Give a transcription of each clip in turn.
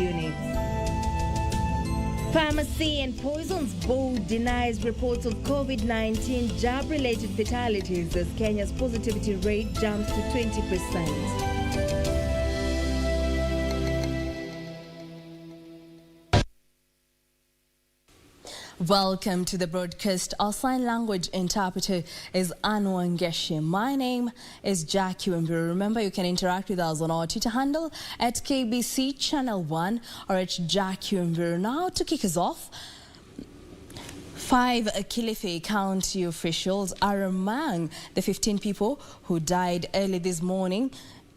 units. Pharmacy and Poisons Board denies reports of COVID-19 jab-related fatalities as Kenya's positivity rate jumps to 20%. Welcome to the broadcast. Our sign language interpreter is Anu Angeshi. My name is Jacky, Wambiru. Remember, you can interact with us on our Twitter handle at KBC Channel 1 or at Jacky Wambiru. Now, to kick us off, 5 Kilifi County officials are among the 15 people who died early this morning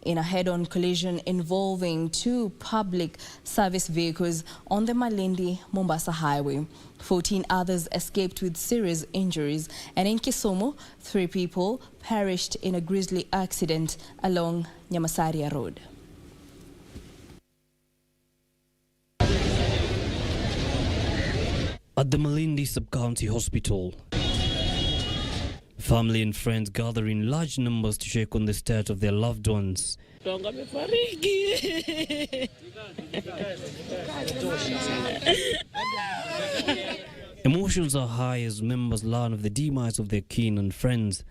in a head-on collision involving 2 public service vehicles on the Malindi-Mombasa highway. 14 others escaped with serious injuries, and in Kisumu, 3 people perished in a grisly accident along Nyamasaria Road. At the Malindi Sub-County Hospital, family and friends gather in large numbers to check on the state of their loved ones. Emotions are high as members learn of the demise of their kin and friends.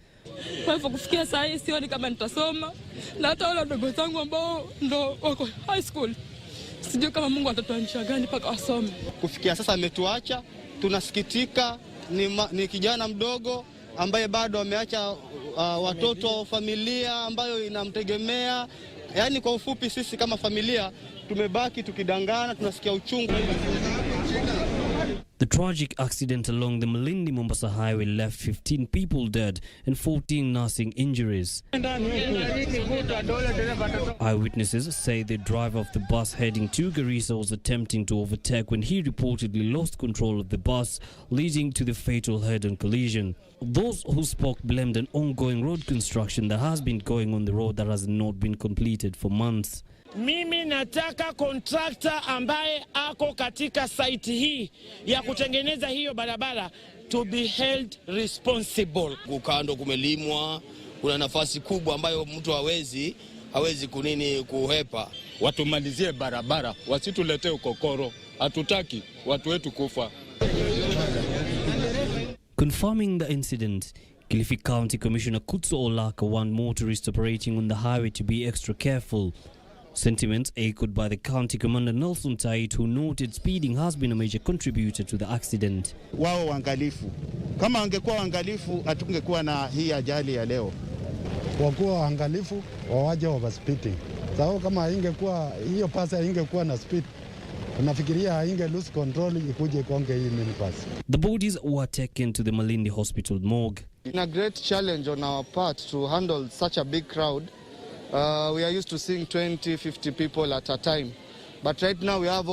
Kwa hivyo kufikia saa hii sioni kama nitasoma, na hata wale ndugu zangu ambao ndo wako high school sijui kama Mungu atatuanisha gani mpaka wasome. Kufikia sasa ametuacha, tunasikitika. Ni kijana mdogo ambaye bado ameacha watoto, familia ambayo inamtegemea. Yaani kwa ufupi sisi kama familia tumebaki tukidangana, tunasikia uchungu. The tragic accident along the Malindi-Mombasa highway left 15 people dead and 14 nursing injuries. Eyewitnesses say the driver of the bus heading to Garissa was attempting to overtake when he reportedly lost control of the bus, leading to the fatal head-on collision. Those who spoke blamed an ongoing road construction that has been going on the road that has not been completed for months. Mimi nataka contractor ambaye ako katika site hii ya kutengeneza hiyo barabara to be held responsible. Kukando kumelimwa, kuna nafasi kubwa ambayo mtu hawezi kuhepa. Watumalizie barabara, wasituletee ukokoro. Hatutaki watu wetu kufa. Confirming the incident, Kilifi County Commissioner Kutso Olaka warned motorists operating on the highway to be extra careful. Sentiments echoed by the county commander Nelson Tait, who noted speeding has been a major contributor to the accident. Wao waangalifu. Kama angekuwa waangalifu hatungekuwa na hii ajali ya leo. Wakuwa waangalifu, wawaje overspeeding. Sababu kama ingekuwa hiyo pasa ingekuwa na speed, tunafikiria inge lose control ikuje konge hii minibus. The bodies were taken to the Malindi Hospital morgue. It's a great challenge on our part to handle such a big crowd. We are used to seeing 20, 50 people at a time. But right now we have,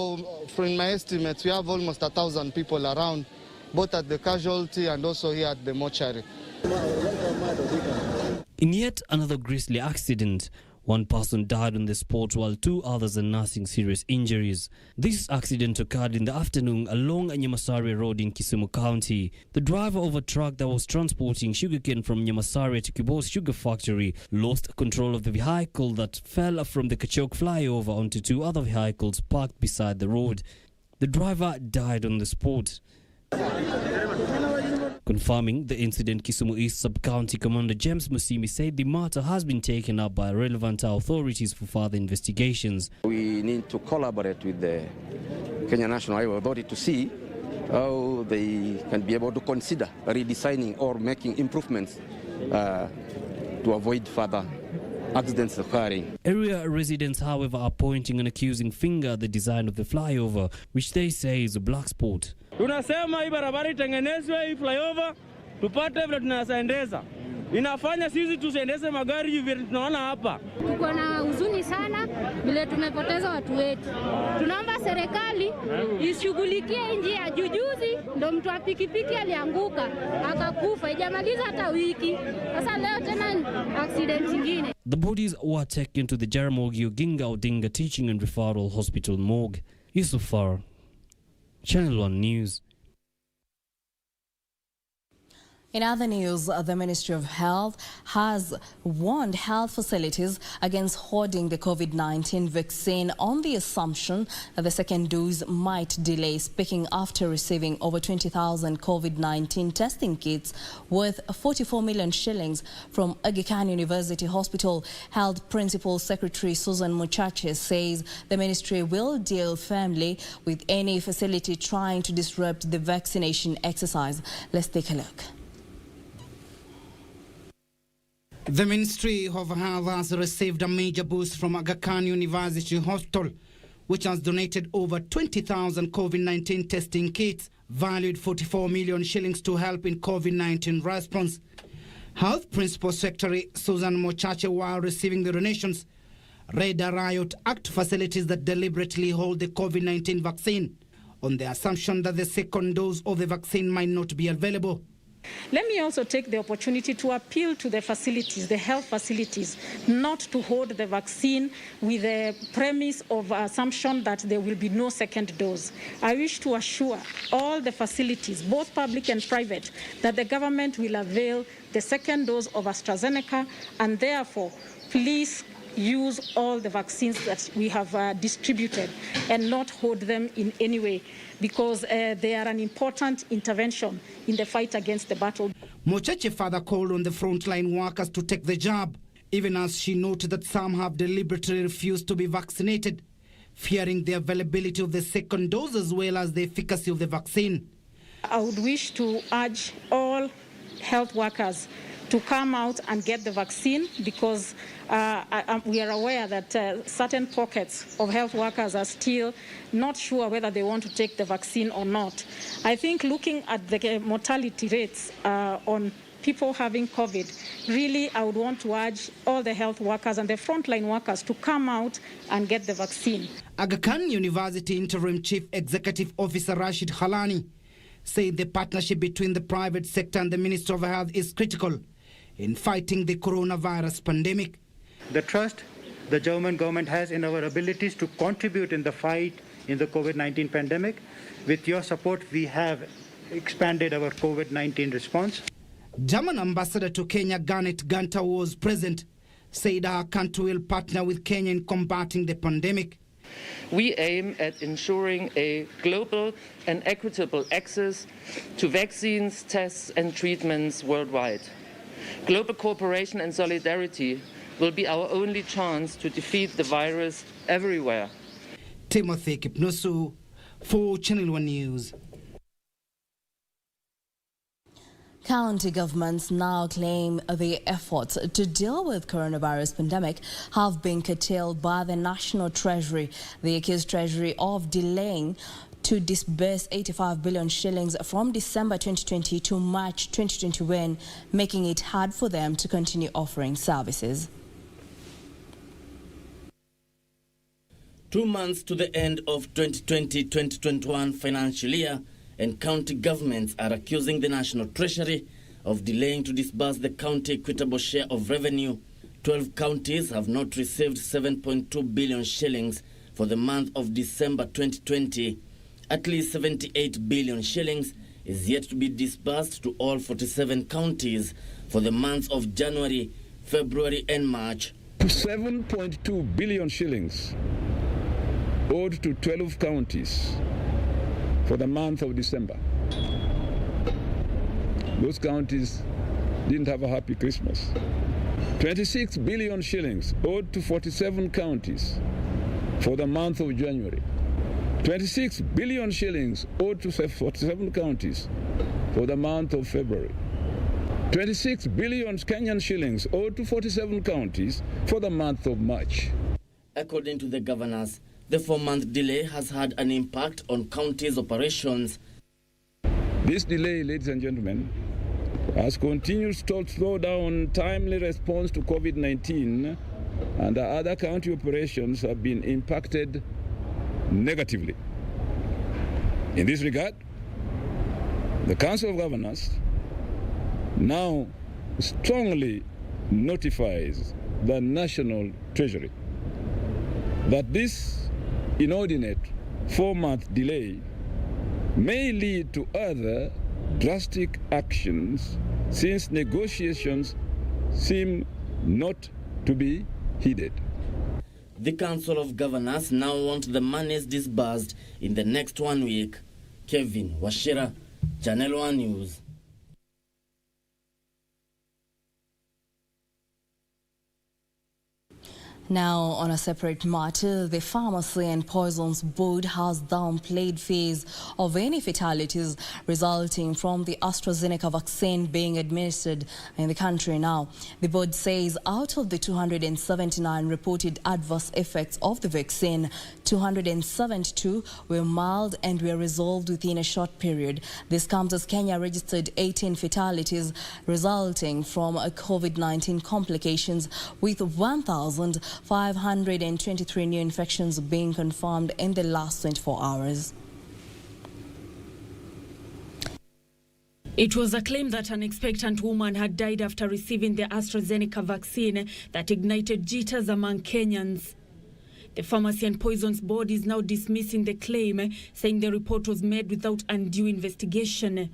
from my estimates, we have almost 1,000 people around, both at the casualty and also here at the mortuary. In yet another grisly accident, 1 person died on the spot while 2 others are nursing serious injuries. This accident occurred in the afternoon along Nyamasaria Road in Kisumu County. The driver of a truck that was transporting sugarcane from Nyamasaria to Kibos Sugar Factory lost control of the vehicle that fell from the Kachok flyover onto 2 other vehicles parked beside the road. The driver died on the spot. Confirming the incident, Kisumu East Sub-County Commander James Musimi said the matter has been taken up by relevant authorities for further investigations. We need to collaborate with the Kenya National Highway Authority to see how they can be able to consider redesigning or making improvements to avoid further accidents occurring. Area residents, however, are pointing an accusing finger at the design of the flyover, which they say is a black spot. Tunasema hii barabara itengenezwe, hii flyover tupate vile tunasaendeza. Inafanya sisi tusiendeze magari hivi tunaona hapa. Tuko na huzuni sana vile tumepoteza watu wetu. Tunaomba serikali ishughulikie njia. Jujuzi ndo mtu wa pikipiki alianguka akakufa, haijamaliza hata wiki. Sasa leo tena accident nyingine. The bodies were taken to the Jaramogi Oginga Odinga Teaching and Referral Hospital morgue. Yusufar, Channel 1 News. In other news, the Ministry of Health has warned health facilities against hoarding the COVID-19 vaccine on the assumption that the second dose might delay, speaking after receiving over 20,000 COVID-19 testing kits worth 44 million shillings from Aga Khan University Hospital. Health Principal Secretary Susan Muchache says the ministry will deal firmly with any facility trying to disrupt the vaccination exercise. Let's take a look. The Ministry of Health has received a major boost from Aga Khan University Hospital, which has donated over 20,000 COVID-19 testing kits, valued 44 million shillings to help in COVID-19 response. Health Principal Secretary Susan Muchache, while receiving the donations, read a riot act facilities that deliberately hold the COVID-19 vaccine on the assumption that the second dose of the vaccine might not be available. Let me also take the opportunity to appeal to the facilities, the health facilities, not to hold the vaccine with the premise of assumption that there will be no second dose. I wish to assure all the facilities, both public and private, that the government will avail the second dose of AstraZeneca, and therefore, please use all the vaccines that we have distributed and not hold them in any way, because they are an important intervention in the fight against the battle. Muchache further called on the frontline workers to take the jab, even as she noted that some have deliberately refused to be vaccinated, fearing the availability of the second dose as well as the efficacy of the vaccine. I would wish to urge all health workers to come out and get the vaccine, because we are aware that certain pockets of health workers are still not sure whether they want to take the vaccine or not. I think looking at the mortality rates on people having COVID, really I would want to urge all the health workers and the frontline workers to come out and get the vaccine. Aga Khan University Interim Chief Executive Officer Rashid Khalani said the partnership between the private sector and the Ministry of Health is critical in fighting the coronavirus pandemic. The trust the German government has in our abilities to contribute in the fight in the COVID-19 pandemic. With your support, we have expanded our COVID-19 response. German Ambassador to Kenya, Garnet Gunter, was present, said our country will partner with Kenya in combating the pandemic. We aim at ensuring a global and equitable access to vaccines, tests and treatments worldwide. Global cooperation and solidarity will be our only chance to defeat the virus everywhere. Timothy Kipnusu for Channel 1 News. County governments now claim their efforts to deal with coronavirus pandemic have been curtailed by the National Treasury. They accuse Treasury of delaying to disburse 85 billion shillings from December 2020 to March 2021, making it hard for them to continue offering services. 2 months to the end of 2020-2021 financial year, and county governments are accusing the National Treasury of delaying to disburse the county equitable share of revenue. 12 counties have not received 7.2 billion shillings for the month of December 2020. At least 78 billion shillings is yet to be disbursed to all 47 counties for the months of January, February and March. 7.2 billion shillings owed to 12 counties for the month of December. Those counties didn't have a happy Christmas. 26 billion shillings owed to 47 counties for the month of January. 26 billion shillings owed to 47 counties for the month of February. 26 billion Kenyan shillings owed to 47 counties for the month of March. According to the governors, the 4-month delay has had an impact on counties' operations. This delay, ladies and gentlemen, has continued to slow down timely response to COVID-19, and the other county operations have been impacted negatively. In this regard, the Council of Governors now strongly notifies the National Treasury that this inordinate 4-month delay may lead to other drastic actions since negotiations seem not to be heeded. The Council of Governors now want the monies disbursed in the next 1 week. Kevin Washira, Channel 1 News. Now, on a separate matter, the Pharmacy and Poisons Board has downplayed fears of any fatalities resulting from the AstraZeneca vaccine being administered in the country now. The board says out of the 279 reported adverse effects of the vaccine, 272 were mild and were resolved within a short period. This comes as Kenya registered 18 fatalities resulting from COVID-19 complications, with 1,523 new infections being confirmed in the last 24 hours. It was a claim that an expectant woman had died after receiving the AstraZeneca vaccine that ignited jitters among Kenyans. The Pharmacy and Poisons Board is now dismissing the claim, saying the report was made without undue investigation.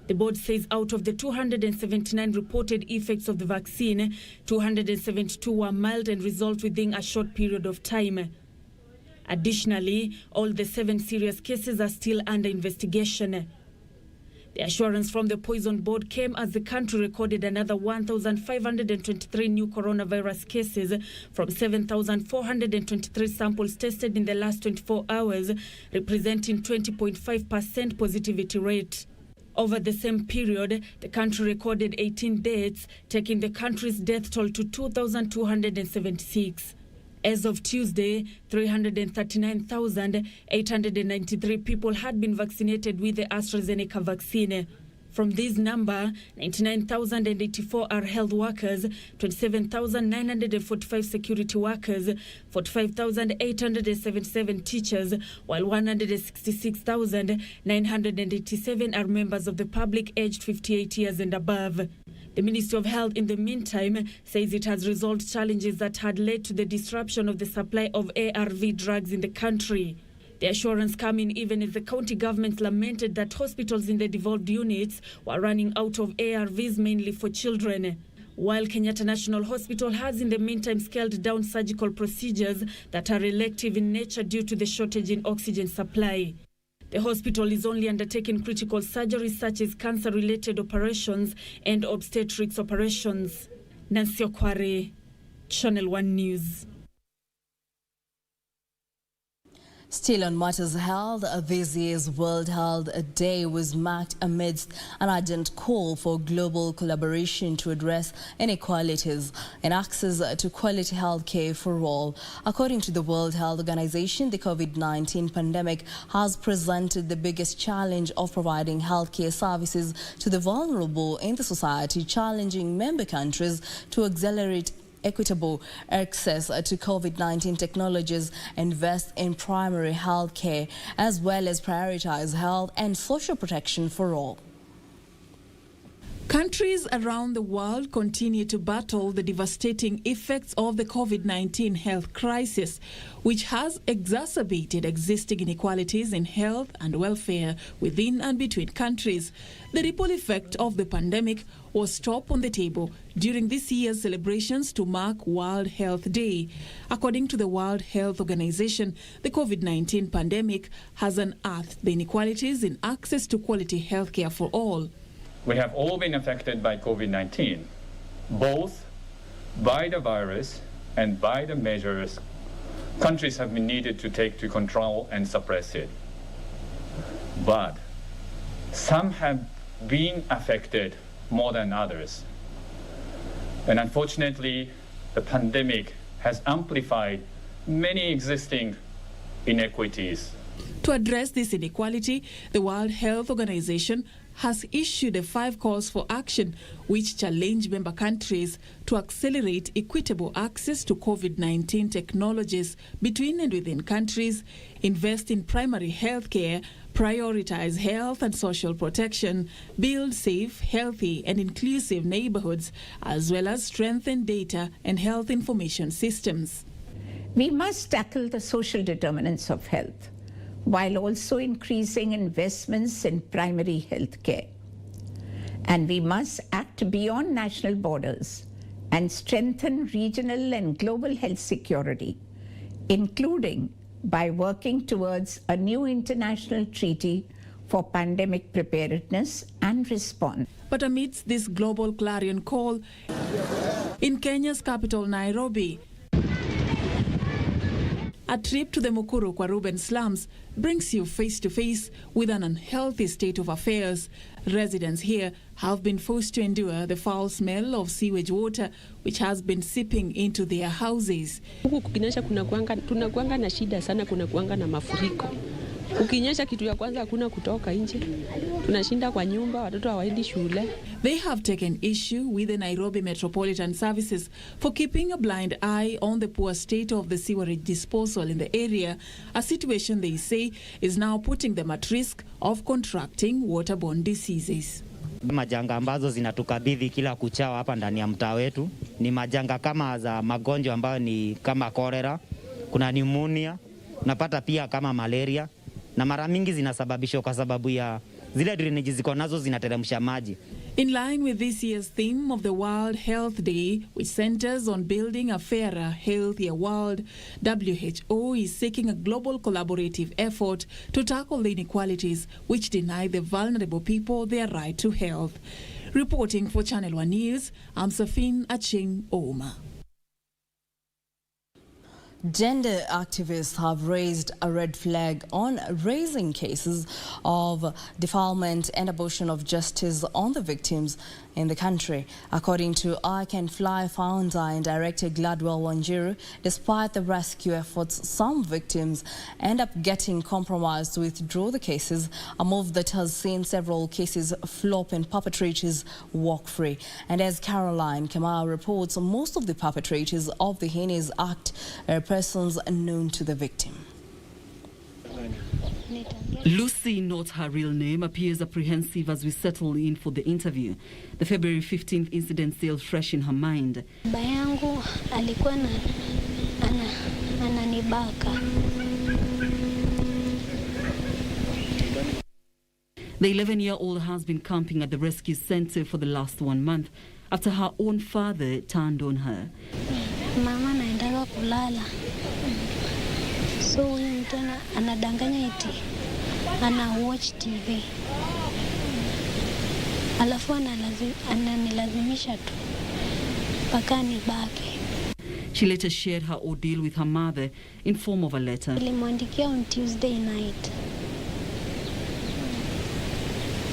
The board says out of the 279 reported effects of the vaccine, 272 were mild and resolved within a short period of time. Additionally, all the 7 serious cases are still under investigation. The assurance from the Poison Board came as the country recorded another 1,523 new coronavirus cases from 7,423 samples tested in the last 24 hours, representing 20.5% positivity rate. Over the same period, the country recorded 18 deaths, taking the country's death toll to 2,276. As of Tuesday, 339,893 people had been vaccinated with the AstraZeneca vaccine. From this number, 99,084 are health workers, 27,945 security workers, 45,877 teachers, while 166,987 are members of the public aged 58 years and above. The Ministry of Health, in the meantime, says it has resolved challenges that had led to the disruption of the supply of ARV drugs in the country. The assurance coming even as the county governments lamented that hospitals in the devolved units were running out of ARVs, mainly for children. While Kenyatta National Hospital has in the meantime scaled down surgical procedures that are elective in nature due to the shortage in oxygen supply. The hospital is only undertaking critical surgeries such as cancer-related operations and obstetrics operations. Nancy Okware, Channel 1 News. Still on matters health, this year's World Health Day was marked amidst an urgent call for global collaboration to address inequalities and access to quality health care for all. According to the World Health Organization, the COVID-19 pandemic has presented the biggest challenge of providing healthcare services to the vulnerable in the society, challenging member countries to accelerate equitable access to COVID-19 technologies, invest in primary health care, as well as prioritize health and social protection for all. Countries around the world continue to battle the devastating effects of the COVID-19 health crisis, which has exacerbated existing inequalities in health and welfare within and between countries. The ripple effect of the pandemic was top on the table during this year's celebrations to mark World Health Day. According to the World Health Organization, the COVID-19 pandemic has unearthed the inequalities in access to quality healthcare for all. We have all been affected by COVID-19, both by the virus and by the measures countries have been needed to take to control and suppress it. But some have been affected more than others. And unfortunately, the pandemic has amplified many existing inequities. To address this inequality, the World Health Organization has issued 5 calls for action which challenge member countries to accelerate equitable access to COVID-19 technologies between and within countries, invest in primary health care, prioritize health and social protection, build safe, healthy and inclusive neighborhoods, as well as strengthen data and health information systems. We must tackle the social determinants of health, while also increasing investments in primary health care. And we must act beyond national borders and strengthen regional and global health security, including by working towards a new international treaty for pandemic preparedness and response. But amidst this global clarion call, in Kenya's capital, Nairobi, a trip to the Mukuru kwa Ruben slums brings you face to face with an unhealthy state of affairs. Residents here have been forced to endure the foul smell of sewage water which has been seeping into their houses. Huku kukinyesha tunakuanga na shida sana, kunakuanga na mafuriko. Ukinyesha kitu ya kwanza hakuna kutoka nje. Tunashinda kwa nyumba, watoto hawaendi shule. They have taken issue with the Nairobi Metropolitan Services for keeping a blind eye on the poor state of the sewerage disposal in the area, a situation they say is now putting them at risk of contracting waterborne diseases. Majanga ambazo zinatukabidhi kila kuchao hapa ndani ya mtaa wetu ni majanga kama za magonjwa ambayo ni kama cholera, kuna pneumonia, napata pia kama malaria, na mara mingi zinasababishwa kwa sababu ya zile drainage ziko nazo zinateremsha maji. In line with this year's theme of the World Health Day, which centers on building a fairer, healthier world, WHO is seeking a global collaborative effort to tackle the inequalities which deny the vulnerable people their right to health. Reporting for Channel 1 News, I'm Safin Aching Oma. Gender activists have raised a red flag on raising cases of defilement and abortion of justice on the victims in the country. According to I Can Fly founder and director Gladwell Wambiru, despite the rescue efforts, some victims end up getting compromised to withdraw the cases, a move that has seen several cases flop and perpetrators walk free. And as Caroline Kamau reports, most of the perpetrators of the heinous act are persons known to the victim. Lucy, not her real name, appears apprehensive as we settle in for the interview. The February 15th incident still fresh in her mind. Baba yangu alikuwa ananibaka. The 11-year-old has been camping at the rescue center for the last 1 month after her own father turned on her. Mama naendaga kulala. So huyu mtu anadanganya eti ana watch TV. Alafu ananilazimisha tu mpaka nibaki. She later shared her ordeal with her mother in form of a letter. Nilimwandikia on Tuesday night.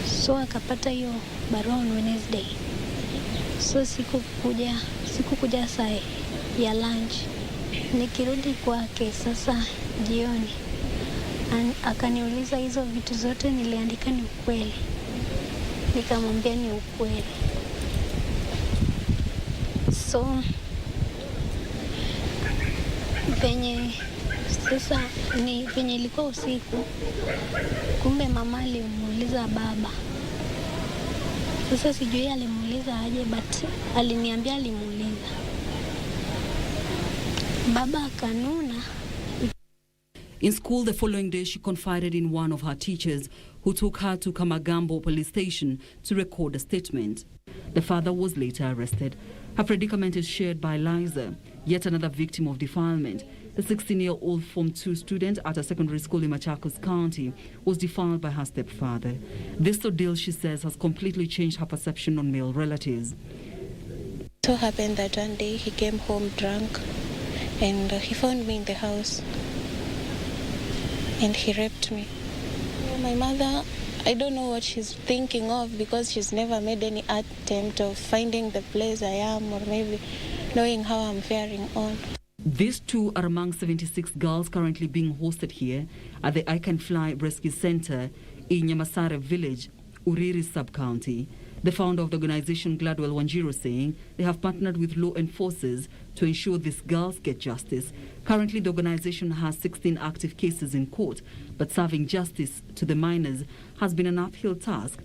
So akapata hiyo barua on Wednesday. So sikukuja saa ya lunch. Nikirudi kwake sasa jioni, akaniuliza hizo vitu zote niliandika ni ukweli. Nikamwambia ni ukweli. So penye ilikuwa usiku, kumbe mama alimuuliza baba. Sasa sijui alimuuliza aje, but aliniambia alimuuliza. Baba akanuna. In school the following day, she confided in one of her teachers who took her to Kamagambo police station to record a statement. The father was later arrested. Her predicament is shared by Liza, yet another victim of defilement. The 16-year-old Form 2 student at a secondary school in Machakos County was defiled by her stepfather. This ordeal, she says, has completely changed her perception on male relatives. It so happened that one day he came home drunk and he found me in the house and he raped me. My mother, I don't know what she's thinking of because she's never made any attempt of finding the place I am or maybe knowing how I'm faring on. These two are among 76 girls currently being hosted here at the I Can Fly Rescue Center in Nyamasare Village, Uriri Sub-County. The founder of the organization, Gladwell Wambiru, saying they have partnered with law enforcers to ensure these girls get justice. Currently, the organization has 16 active cases in court, but serving justice to the minors has been an uphill task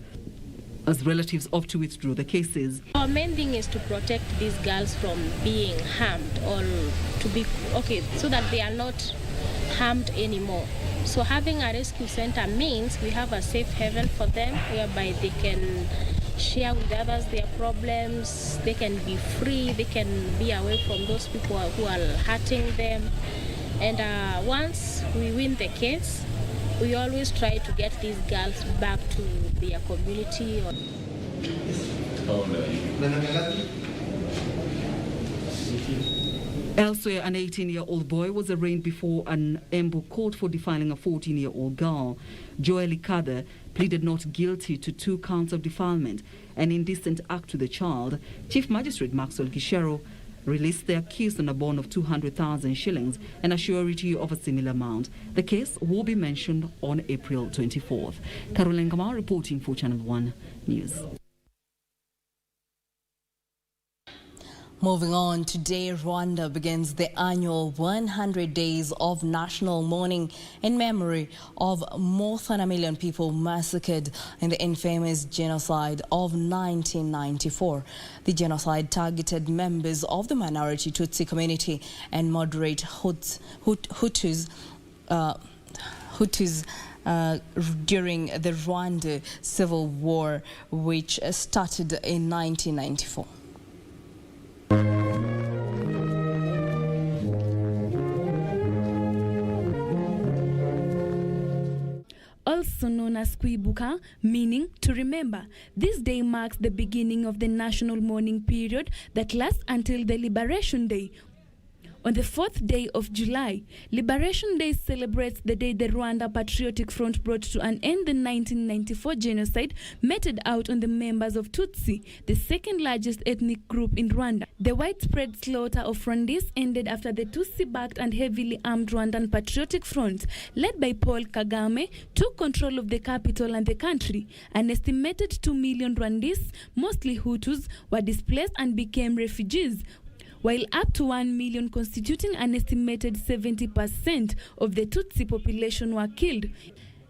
as relatives opt to withdraw the cases. Our main thing is to protect these girls from being harmed or so that they are not harmed anymore. So having a rescue center means we have a safe haven for them whereby they can share with others their problems. They can be free. They can be away from those people who are hurting them. And once we win the case, we always try to get these girls back to their community. Elsewhere, an 18-year-old boy was arraigned before an Embu court for defiling a 14-year-old girl. Joel Ikada pleaded not guilty to 2 counts of defilement and indecent act to the child. Chief Magistrate Maxwell Kishero released the accused on a bond of 200,000 shillings and a surety of a similar amount. The case will be mentioned on April 24th. Caroline Kamau reporting for Channel 1 News. Moving on, today Rwanda begins the annual 100 days of national mourning in memory of more than 1 million people massacred in the infamous genocide of 1994. The genocide targeted members of the minority Tutsi community and moderate Hutus during the Rwanda Civil War, which started in 1994. Also known as Kwibuka, meaning to remember. This day marks the beginning of the national mourning period that lasts until the Liberation Day. On the 4th day of July, Liberation Day celebrates the day the Rwanda Patriotic Front brought to an end the 1994 genocide meted out on the members of Tutsi, the second largest ethnic group in Rwanda. The widespread slaughter of Rwandese ended after the Tutsi-backed and heavily armed Rwandan Patriotic Front, led by Paul Kagame, took control of the capital and the country. An estimated 2 million Rwandese, mostly Hutus, were displaced and became refugees, while up to 1 million, constituting an estimated 70% of the Tutsi population, were killed.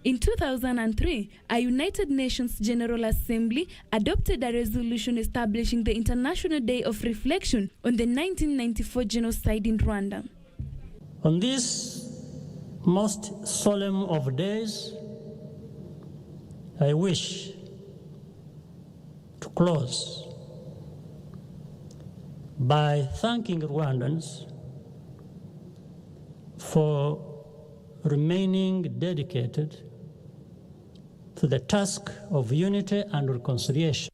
In 2003, a United Nations General Assembly adopted a resolution establishing the International Day of Reflection on the 1994 genocide in Rwanda. On this most solemn of days, I wish to close by thanking Rwandans for remaining dedicated to the task of unity and reconciliation.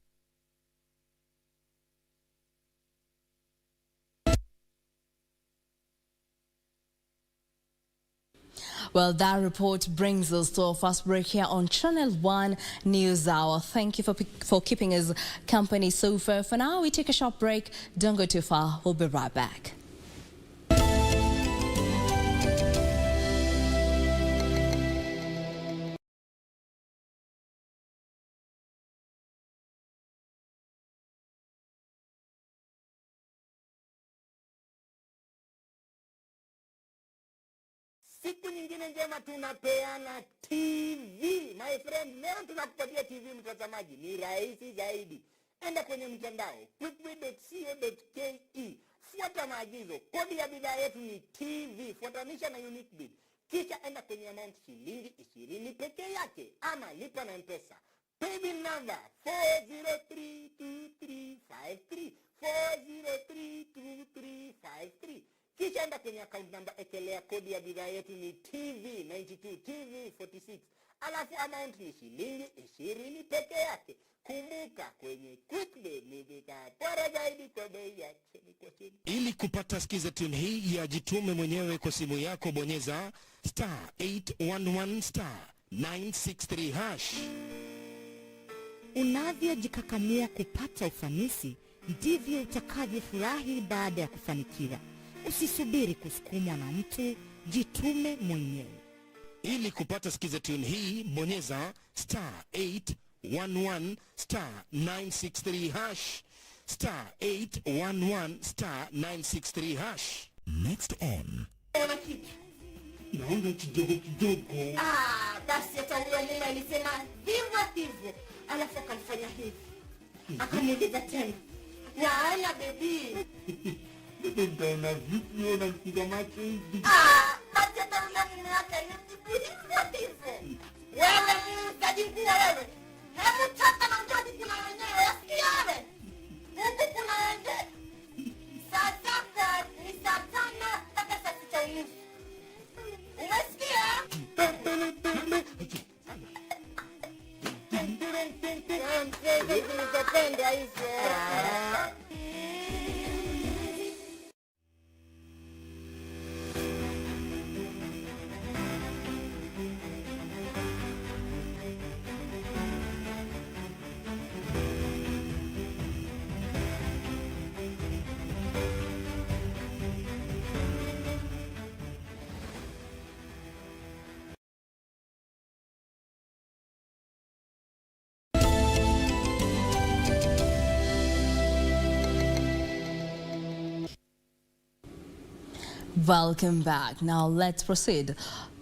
Well, that report brings us to our first break here on Channel 1 News Hour. Thank you for keeping us company so far. For now, we take a short break. Don't go too far. We'll be right back. Siku nyingine njema tunapeana TV. My friend, leo tunakupatia TV mtazamaji. Ni rahisi zaidi. Enda kwenye mtandao quickbid.co.ke. Fuata maagizo. Kodi ya bidhaa yetu ni TV. Fuatanisha na unique bid. Kisha enda kwenye amount shilingi 20 pekee yake. Ama lipa na M-Pesa. Paybill number 4032353. 4032353. Kisha enda kwenye account number, ekelea kodi ya bidhaa yetu ni TV92 TV46. Alafu amount ni shilingi 20 peke yake. Kumbuka kwenye QuickBid ni bidhaa bora zaidi kwa bei ya chini kwa chini. Ili kupata skiza tune hii ya jitume mwenyewe kwa simu yako, bonyeza *811*963#. Unavyojikakamua kupata ufanisi, ndivyo utakavyofurahi baada ya kufanikiwa. Usisubiri kusukumwa na mtu, jitume mwenyewe. Ili kupata skiza tune hii, bonyeza *811*963#. *811*963#. Next on. Naona kidogo. Basi hata huyo mume alisema hivyo. Alafu akanifanya hivi. Akamuuliza tena. Naona baby. Ndio vipi unampiga macho hivi? Basi hata mume wake hivyo. Wewe ni mtajikuwa wewe. Hebu chapa na mtoto kama wenyewe. Welcome back. Now let's proceed.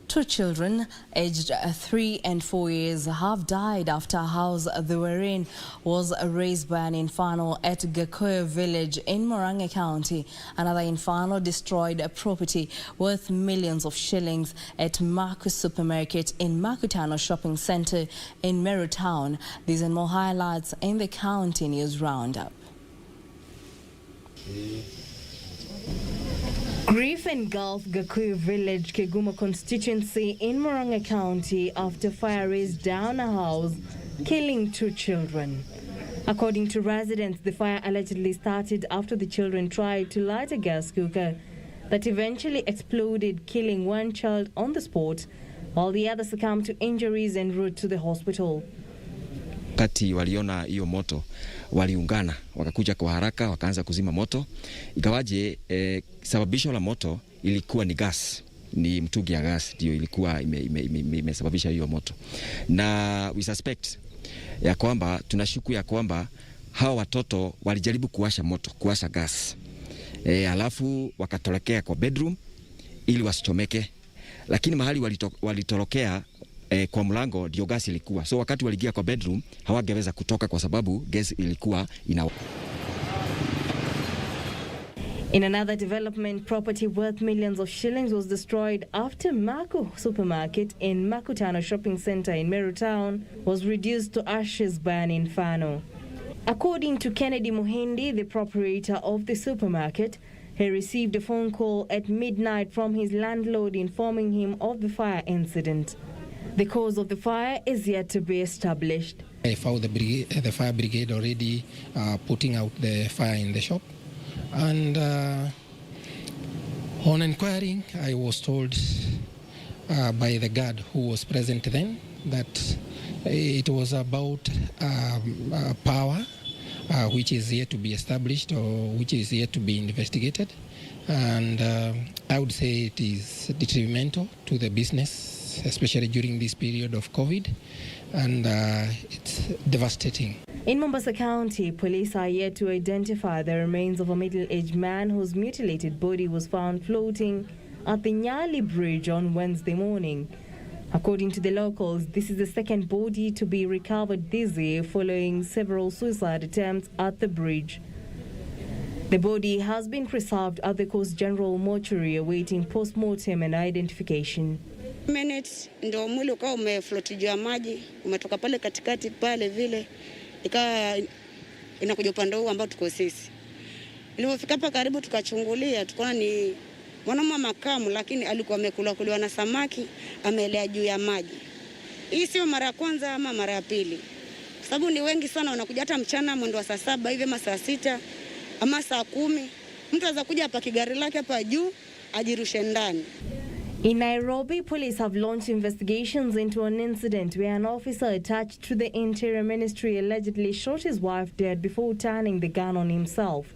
2 children aged 3 and 4 years have died after a house they were in was razed by an inferno at Gakoyo village in Murang'a County. Another inferno destroyed a property worth millions of shillings at Marcus Supermarket in Makutano Shopping Center in Meru Town. These and more highlights in the County News Roundup. Grief engulfed Gakuyu village, Kiguma constituency in Murang'a County after fire razed down a house, killing 2 children. According to residents, the fire allegedly started after the children tried to light a gas cooker that eventually exploded, killing 1 child on the spot, while the other succumbed to injuries en route to the hospital. Wakati waliona hiyo moto waliungana wakakuja kwa haraka wakaanza kuzima moto, ikawaje sababisho la moto ilikuwa ni gas, ni mtungi ya gas ndio ilikuwa imesababisha hiyo moto, na we suspect ya kwamba tunashuku ya kwamba hao watoto walijaribu kuwasha gas alafu wakatolekea kwa bedroom ili wasichomeke, lakini mahali walitorokea kwa mlango ndio gas ilikuwa. So wakati waliingia kwa bedroom hawangeweza kutoka kwa sababu gas ilikuwa ina. In another development, property worth millions of shillings was destroyed after Marco Supermarket in Makutano Shopping Center in Meru Town was reduced to ashes by an inferno. According to Kennedy Muhindi, the proprietor of the supermarket, he received a phone call at midnight from his landlord informing him of the fire incident. The cause of the fire is yet to be established. I found the fire brigade already putting out the fire in the shop, and on inquiring I was told by the guard who was present then that it was about power which is yet to be established or which is yet to be investigated, and I would say it is detrimental to the business, especially during this period of COVID, and it's devastating. In Mombasa County, police are yet to identify the remains of a middle-aged man whose mutilated body was found floating at the Nyali Bridge on Wednesday morning. According to the locals, this is the second body to be recovered this year following several suicide attempts at the bridge. The body has been preserved at the Coast General Mortuary awaiting post-mortem and identification. Minutes ndio mwili ukawa umefloat juu ya maji, umetoka pale katikati pale vile ikawa inakuja upande huu ambao tuko sisi. Ilipofika hapa karibu tukachungulia, tukaona ni mwanaume makamu, lakini alikuwa amekuliwa na samaki, ameelea juu ya maji. Hii sio mara ya kwanza ama mara ya pili, sababu ni wengi sana wanakuja hata mchana mwendo wa saa 7 hivi ama saa 6 ama saa 10. Mtu anaweza kuja hapa kigari lake hapa juu ajirushe ndani. In Nairobi, police have launched investigations into an incident where an officer attached to the Interior Ministry allegedly shot his wife dead before turning the gun on himself.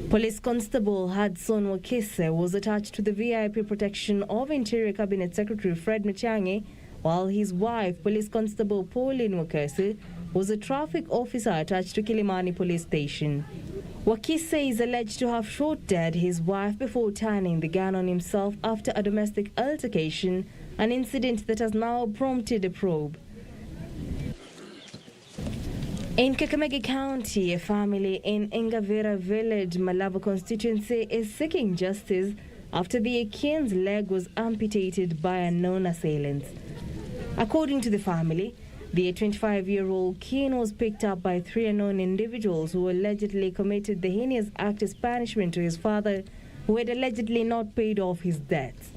Police Constable Hudson Wakise was attached to the VIP protection of Interior Cabinet Secretary Fred Matiang'i, while his wife, Police Constable Pauline Wakise, was a traffic officer attached to Kilimani Police Station. Wakise is alleged to have shot dead his wife before turning the gun on himself after a domestic altercation, an incident that has now prompted a probe. In Kakamega County, a family in Ingavera Village, Malabo constituency, is seeking justice after the Akin's leg was amputated by unknown assailants. According to the family, the 25-year-old Keen was picked up by 3 unknown individuals who allegedly committed the heinous act as punishment to his father, who had allegedly not paid off his debts.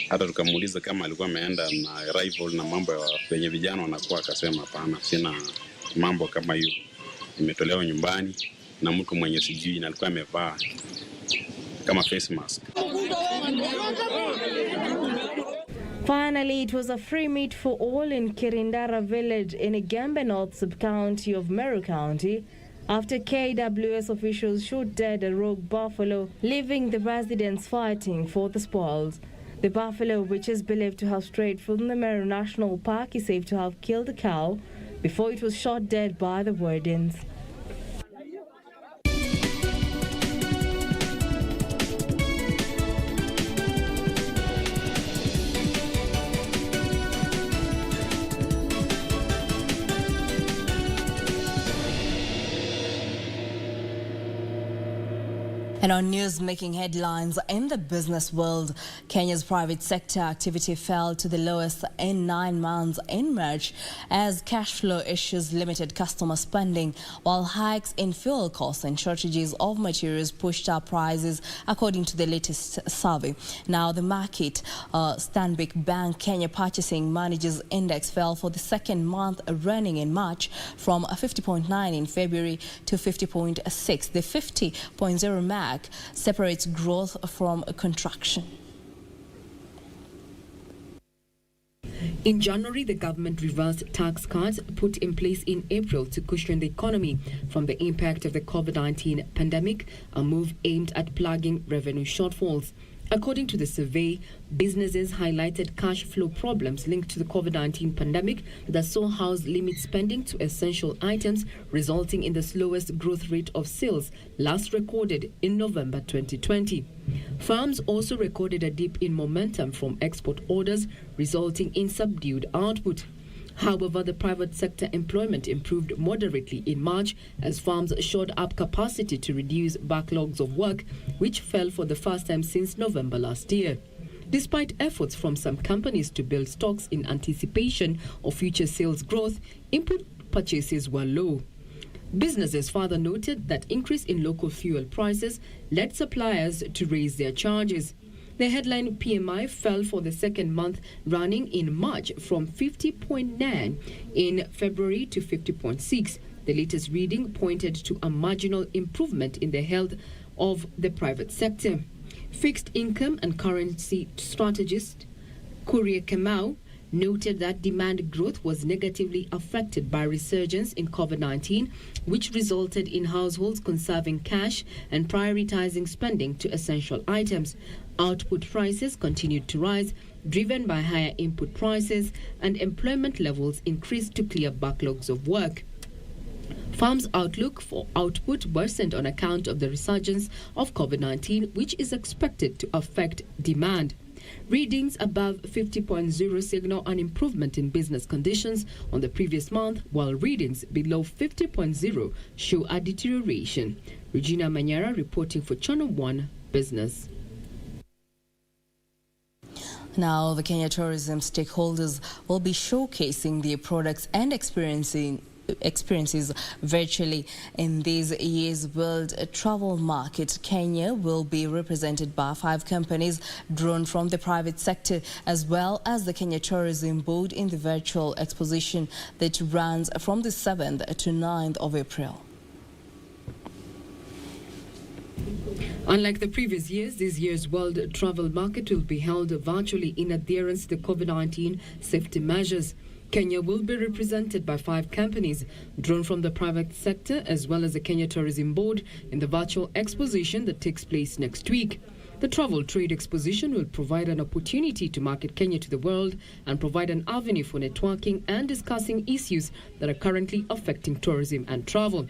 Hata tukamuuliza kama alikuwa ameenda na rival na mambo ya wenye vijana wanakuwa, akasema hapana, sina mambo kama hiyo. Nimetolewa nyumbani na mtu mwenye sijui na alikuwa amevaa kama face mask. Finally, it was a free meet for all in Kirindara village in Igembe North sub-county of Meru County after KWS officials shot dead a rogue buffalo, leaving the residents fighting for the spoils. The buffalo, which is believed to have strayed from the Meru National Park, is said to have killed a cow before it was shot dead by the wardens. And on news making headlines in the business world, Kenya's private sector activity fell to the lowest in 9 months in March as cash flow issues limited customer spending, while hikes in fuel costs and shortages of materials pushed up prices, according to the latest survey. Now, the market, Stanbic Bank Kenya Purchasing Managers Index fell for the second month running in March from 50.9 in February to 50.6. The 50.0 mark separates growth from contraction. In January, the government reversed tax cuts put in place in April to cushion the economy from the impact of the COVID-19 pandemic, a move aimed at plugging revenue shortfalls. According to the survey, businesses highlighted cash flow problems linked to the COVID-19 pandemic that saw households limit spending to essential items, resulting in the slowest growth rate of sales last recorded in November 2020. Firms also recorded a dip in momentum from export orders, resulting in subdued output. However, the private sector employment improved moderately in March as firms shored up capacity to reduce backlogs of work, which fell for the first time since November last year. Despite efforts from some companies to build stocks in anticipation of future sales growth, input purchases were low. Businesses further noted that increase in local fuel prices led suppliers to raise their charges. The headline PMI fell for the second month running in March from 50.9 in February to 50.6. The latest reading pointed to a marginal improvement in the health of the private sector. Fixed income and currency strategist Kuria Kamau noted that demand growth was negatively affected by resurgence in COVID-19, which resulted in households conserving cash and prioritizing spending to essential items. Output prices continued to rise, driven by higher input prices, and employment levels increased to clear backlogs of work. Farms' outlook for output worsened on account of the resurgence of COVID-19, which is expected to affect demand. Readings above 50.0 signal an improvement in business conditions on the previous month, while readings below 50.0 show a deterioration. Regina Manyara reporting for Channel 1 Business. Now, the Kenya tourism stakeholders will be showcasing their products and experiences virtually in this year's World Travel Market. Kenya will be represented by 5 companies drawn from the private sector, as well as the Kenya Tourism Board in the virtual exposition that runs from the 7th to 9th of April. Unlike the previous years, this year's World Travel Market will be held virtually in adherence to the COVID-19 safety measures. Kenya will be represented by 5 companies drawn from the private sector, as well as the Kenya Tourism Board in the virtual exposition that takes place next week. The Travel Trade Exposition will provide an opportunity to market Kenya to the world and provide an avenue for networking and discussing issues that are currently affecting tourism and travel.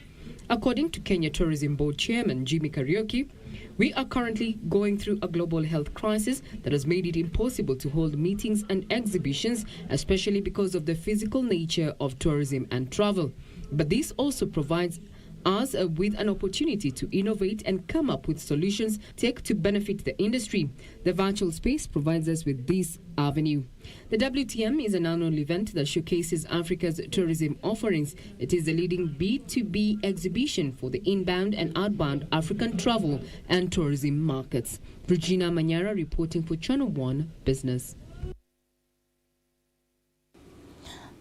According to Kenya Tourism Board Chairman Jimmy Kariuki, we are currently going through a global health crisis that has made it impossible to hold meetings and exhibitions, especially because of the physical nature of tourism and travel. But this also provides us with an opportunity to innovate and come up with solutions to benefit the industry. The virtual space provides us with this avenue. The WTM is an annual event that showcases Africa's tourism offerings. It is the leading B2B exhibition for the inbound and outbound African travel and tourism markets. Regina Manyara reporting for Channel 1 Business.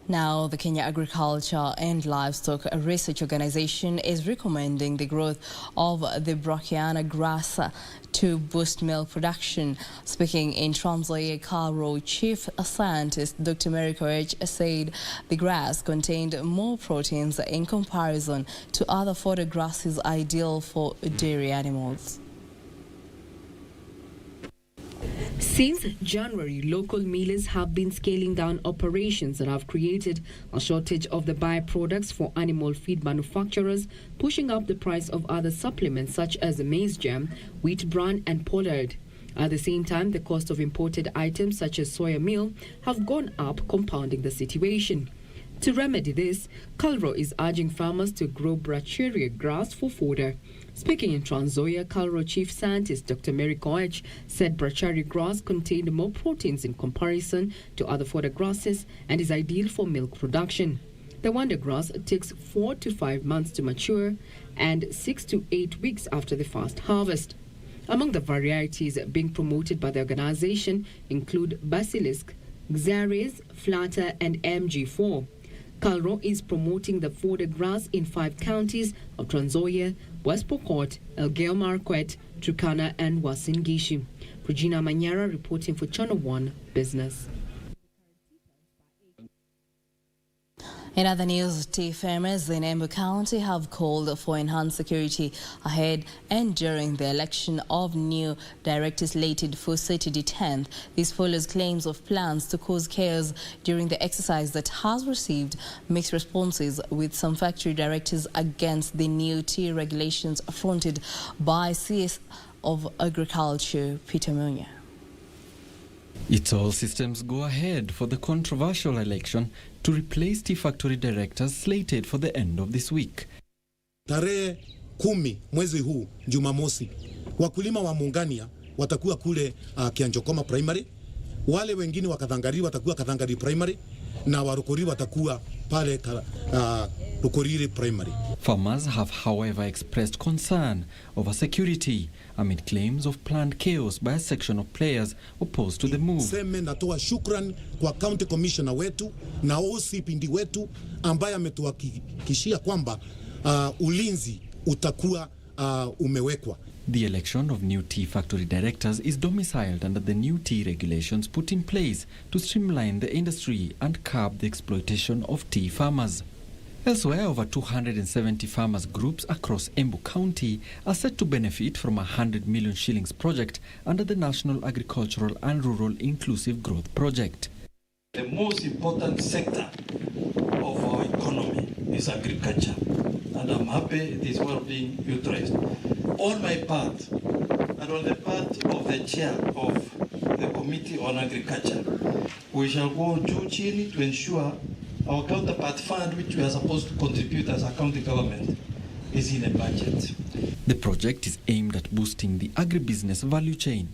Now, the Kenya Agriculture and Livestock Research Organization is recommending the growth of the Brachyana grass to boost milk production. Speaking in Trans Nzoia Karo, Chief Scientist Dr. Mary Koech said the grass contained more proteins in comparison to other fodder grasses, ideal for dairy animals. Since January, local millers have been scaling down operations that have created a shortage of the byproducts for animal feed manufacturers, pushing up the price of other supplements such as maize germ, wheat bran and pollard. At the same time, the cost of imported items such as soya meal have gone up, compounding the situation. To remedy this, Calro is urging farmers to grow brachiaria grass for fodder. Speaking in Trans Nzoia, Calro Chief Scientist Dr. Mary Koech said brachari grass contained more proteins in comparison to other fodder grasses and is ideal for milk production. The wonder grass takes 4 to 5 months to mature and 6 to 8 weeks after the first harvest. Among the varieties being promoted by the organization include Basilisk, Xares, Flatter, and MG4. Calro is promoting the fodder grass in 5 counties of Trans Nzoia, West Pokot, Elgeyo Marakwet, Turkana, and Uasin Gishu. Regina Manyara reporting for Channel 1 Business. In other news, tea farmers in Embu County have called for enhanced security ahead and during the election of new directors slated for Saturday 10th. This follows claims of plans to cause chaos during the exercise that has received mixed responses, with some factory directors against the new tea regulations fronted by CS of Agriculture, Peter Munya. It's all systems go ahead for the controversial election to replace tea factory directors slated for the end of this week. Tarehe 10 mwezi huu Jumamosi, wakulima wa Muungania watakuwa kule Kianjokoma Primary, wale wengine wa Kathangari watakuwa Kathangari Primary, na Warukori watakuwa pale Rukoriri Primary. Farmers have, however, expressed concern over security amid claims of planned chaos by a section of players opposed to the move. Seme natoa shukran kwa county commissioner wetu na OCPD wetu ambaye ametuhakikishia kwamba ulinzi utakuwa umewekwa. The election of new tea factory directors is domiciled under the new tea regulations put in place to streamline the industry and curb the exploitation of tea farmers. Elsewhere, over 270 farmers groups across Embu County are set to benefit from a 100 million shillings project under the National Agricultural and Rural Inclusive Growth Project. The most important sector of our economy is agriculture, and I'm happy it is well being utilized. On my part, and on the part of the chair of the Committee on Agriculture, we shall go to Chile to ensure our counterpart fund, which we are supposed to contribute as a county government, is in a budget. The project is aimed at boosting the agribusiness value chain.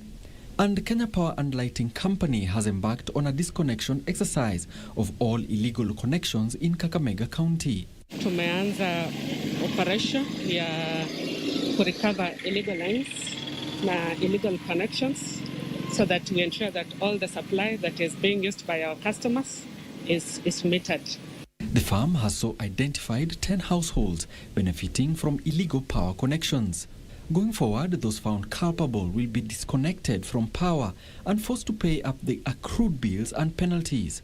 And Kenya Power and Lighting Company has embarked on a disconnection exercise of all illegal connections in Kakamega County. Tumeanza operation ya kurecover illegal lines na illegal connections so that we ensure that all the supply that is being used by our customers is metered. The firm has so identified 10 households benefiting from illegal power connections. Going forward, those found culpable will be disconnected from power and forced to pay up the accrued bills and penalties.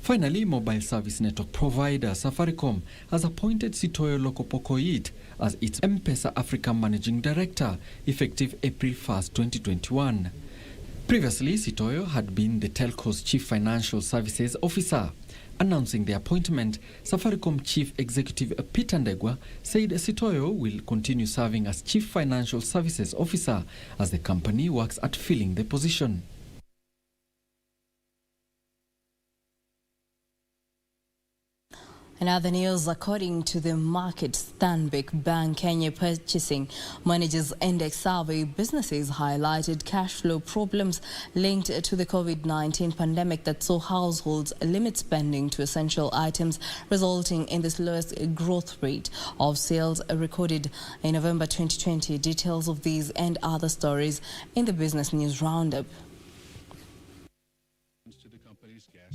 Finally, mobile service network provider Safaricom has appointed Sitoyo Lokopokoit as its M-Pesa Africa Managing Director, effective April 1st, 2021. Previously, Sitoyo had been the telco's Chief Financial Services Officer. Announcing the appointment, Safaricom Chief Executive Peter Ndegwa said Sitoyo will continue serving as Chief Financial Services Officer as the company works at filling the position. In other news, according to the Market Stanbic Bank Kenya Purchasing Managers Index survey, businesses highlighted cash flow problems linked to the COVID-19 pandemic that saw households limit spending to essential items, resulting in the slowest growth rate of sales recorded in November 2020. Details of these and other stories in the Business News Roundup.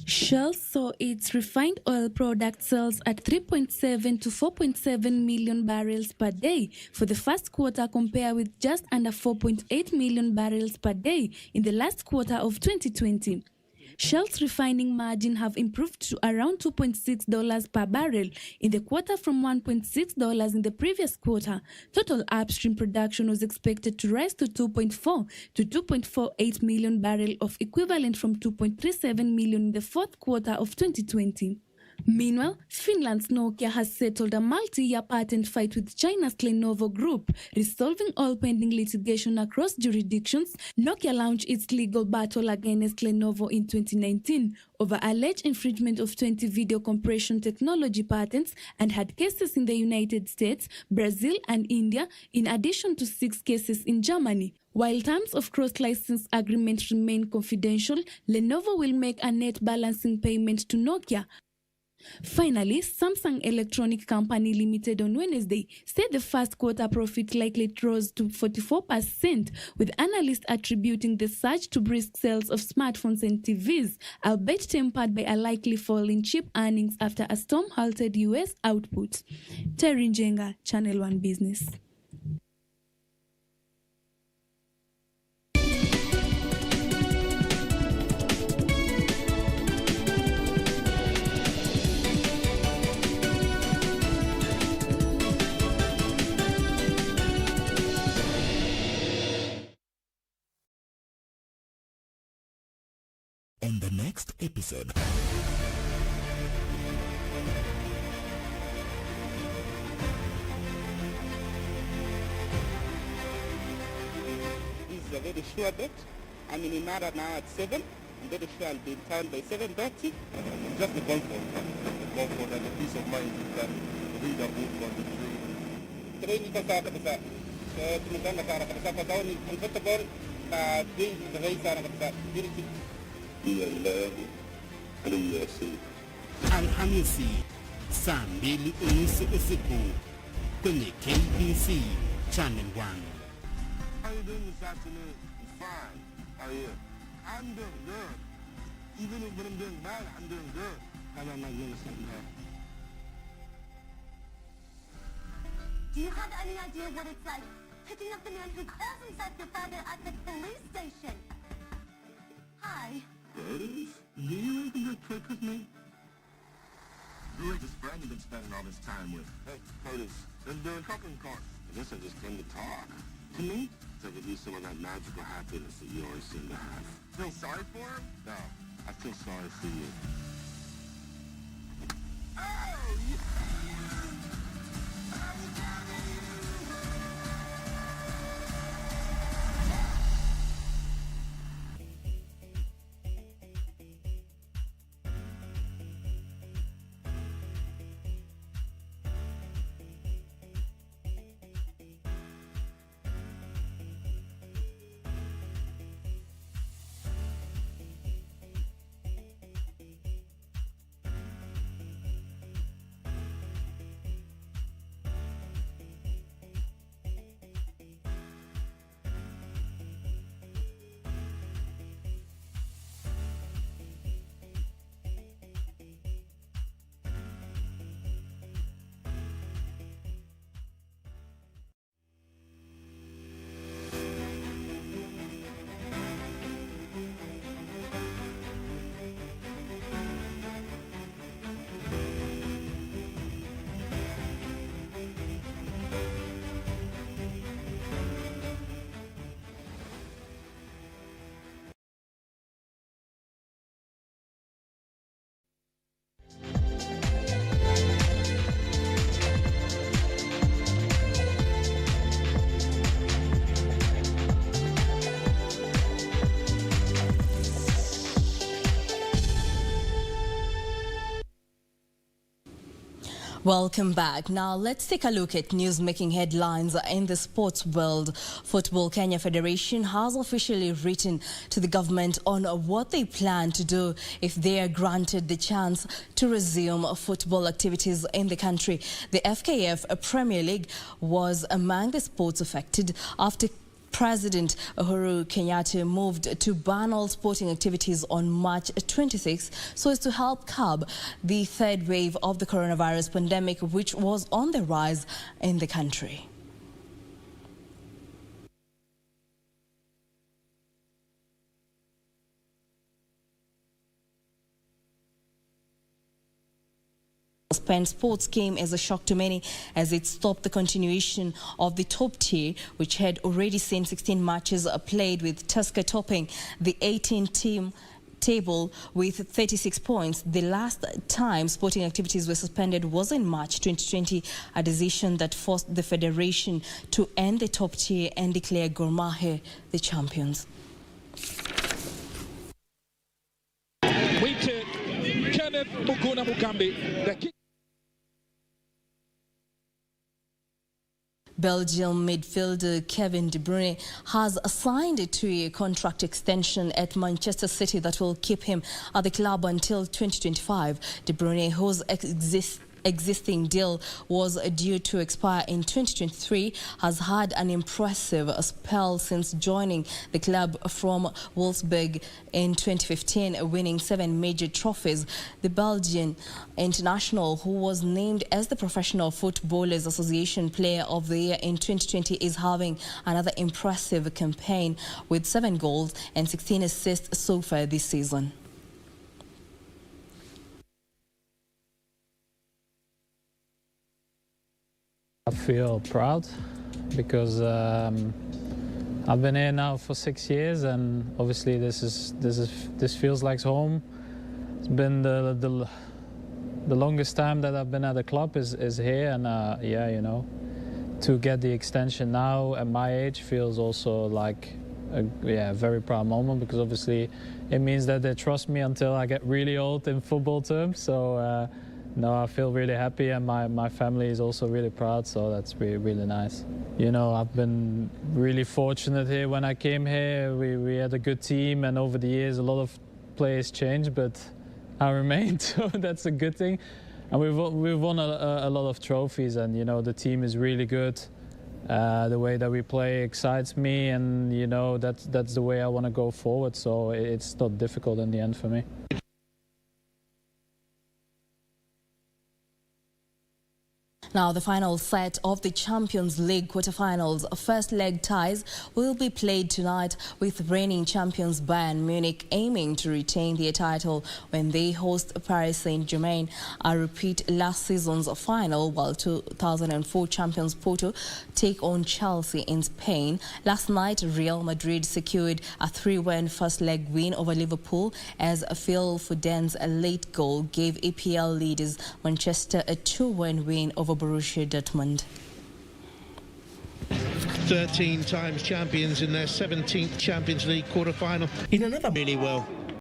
Shell saw its refined oil product sales at 3.7 to 4.7 million barrels per day for the first quarter, compared with just under 4.8 million barrels per day in the last quarter of 2020. Shell's refining margin have improved to around $2.6 per barrel in the quarter from $1.6 in the previous quarter. Total upstream production was expected to rise to 2.4 to 2.48 million barrels of equivalent from 2.37 million in the fourth quarter of 2020. Meanwhile, Finland's Nokia has settled a multi-year patent fight with China's Lenovo Group, resolving all pending litigation across jurisdictions. Nokia launched its legal battle against Lenovo in 2019 over alleged infringement of 20 video compression technology patents and had cases in the United States, Brazil, and India, in addition to 6 cases in Germany. While terms of cross-license agreement remain confidential, Lenovo will make a net balancing payment to Nokia. Finally, Samsung Electronic Company Limited on Wednesday said the first quarter profit likely rose to 44%, with analysts attributing the surge to brisk sales of smartphones and TVs, albeit tempered by a likely fall in chip earnings after a storm halted US output. Terry Njenga, Channel 1 Business. On the next episode. This is a very sure bet. I'm in Inara now at 7. I'm very sure I'll be in town by 7:30. Just the comfort. The comfort and the peace of mind that read a book on the train. Train ito sa kabisa. So, tumundan na sa kabisa pa daw ni comfortable na train sa kabisa na kabisa. Alhamisi saa 2:30 usiku kwenye KBC Channel 1. How you doing this afternoon? I'm fine. How are you? I'm doing good. Even when I'm doing bad, I'm doing good. How about my doing something bad? Do you have any idea what it's like picking up the man who calls himself your father at the police station? Hi. Dave, do you want to do a trick with me? Who is this friend you've been spending all this time with? Hey, Curtis, let's do a shopping cart. I guess I just came to talk. To me? So I could use some of that magical happiness that you always seem to have. Feel sorry for him? No, I feel sorry for you. Oh, Welcome back. Now let's take a look at news-making headlines in the sports world. Football Kenya Federation has officially written to the government on what they plan to do if they are granted the chance to resume football activities in the country. The FKF Premier League was among the sports affected after President Uhuru Kenyatta moved to ban all sporting activities on March 26 so as to help curb the third wave of the coronavirus pandemic, which was on the rise in the country. Penn Sports came as a shock to many as it stopped the continuation of the top tier, which had already seen 16 matches played, with Tusker topping the 18-team table with 36 points. The last time sporting activities were suspended was in March 2020, a decision that forced the federation to end the top tier and declare Gor Mahia the champions. We took Kenneth Muguna Mugambi. Belgium midfielder Kevin De Bruyne has signed a 2-year contract extension at Manchester City that will keep him at the club until 2025. De Bruyne, whose existing deal was due to expire in 2023, has had an impressive spell since joining the club from Wolfsburg in 2015, winning 7 major trophies. The Belgian international, who was named as the Professional Footballers Association Player of the Year in 2020, is having another impressive campaign with 7 goals and 16 assists so far this season. I feel proud because I've been here now for 6 years, and obviously this feels like home. It's been the longest time that I've been at the club is here, and yeah, you know, to get the extension now at my age feels also like a very proud moment, because obviously it means that they trust me until I get really old in football terms. So. No, I feel really happy, and my family is also really proud, so that's really nice. You know, I've been really fortunate here. When I came here, we had a good team, and over the years a lot of players changed, but I remained, so that's a good thing. And we've won a lot of trophies, and you know, the team is really good. The way that we play excites me, and you know, that's the way I want to go forward, so it's not difficult in the end for me. Now, the final set of the Champions League quarterfinals first leg ties will be played tonight, with reigning champions Bayern Munich aiming to retain their title when they host Paris Saint-Germain. A repeat last season's final, while 2004 champions Porto take on Chelsea in Spain. Last night, Real Madrid secured a 3-1 first leg win over Liverpool, as Phil Foden's late goal gave EPL leaders Manchester a 2-1 win over Borussia Dortmund. 13 times champions in their 17th Champions League quarter-final. In another really well.